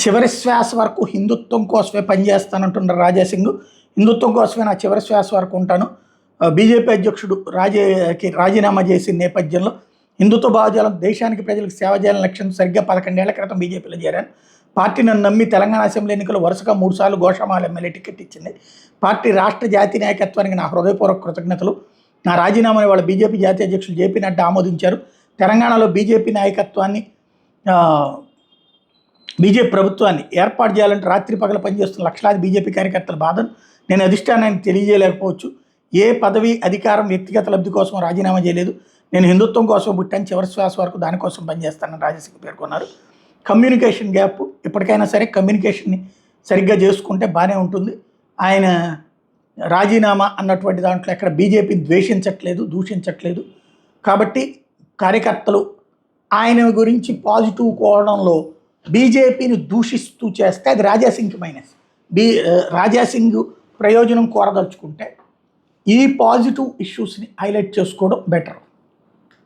చివరి శ్వాస వరకు హిందుత్వం కోసమే పనిచేస్తానంటున్న రాజాసింగ్. హిందుత్వం కోసమే నా చివరి శ్వాస వరకు ఉంటాను. బీజేపీ అధ్యక్షుడు రాజీనామా చేసిన నేపథ్యంలో హిందుత్వ భావజాలం దేశానికి ప్రజలకు సేవ చేయాలని లక్ష్యంతో సరిగ్గా 11 ఏళ్ల క్రితం బీజేపీలో చేరాను. పార్టీ నన్ను నమ్మి తెలంగాణ అసెంబ్లీ ఎన్నికలు వరుసగా 3 సార్లు గోషామాల ఎమ్మెల్యే టికెట్ ఇచ్చింది. పార్టీ రాష్ట్ర జాతీయ నాయకత్వానికి నా హృదయపూర్వక కృతజ్ఞతలు. నా రాజీనామాని వాళ్ళ బీజేపీ జాతీయ అధ్యక్షులు జేపీ నడ్డా ఆమోదించారు. తెలంగాణలో బీజేపీ ప్రభుత్వాన్ని ఏర్పాటు చేయాలంటే రాత్రి పగల పనిచేస్తున్న లక్షలాది బీజేపీ కార్యకర్తల బాధను నేను అధిష్టానానికి తెలియజేయలేకపోవచ్చు. ఏ పదవి అధికారం వ్యక్తిగత లబ్ధి కోసం రాజీనామా చేయలేదు. నేను హిందుత్వం కోసం పుట్టాను, చివరి శ్వాస వరకు దానికోసం పనిచేస్తానని రాజాసింగ్ పేర్కొన్నారు. కమ్యూనికేషన్ గ్యాప్, ఇప్పటికైనా సరే కమ్యూనికేషన్ని సరిగ్గా చేసుకుంటే బాగానే ఉంటుంది. ఆయన రాజీనామా అన్నటువంటి దాంట్లో ఎక్కడ బీజేపీని ద్వేషించట్లేదు, దూషించట్లేదు. కాబట్టి కార్యకర్తలు ఆయన గురించి పాజిటివ్ కోవడంలో బీజేపీని దూషిస్తూ చేస్తే అది రాజాసింగ్కి మైనస్. రాజాసింగ్ ప్రయోజనం కోరదలుచుకుంటే ఈ పాజిటివ్ ఇష్యూస్ని హైలైట్ చేసుకోవడం బెటర్.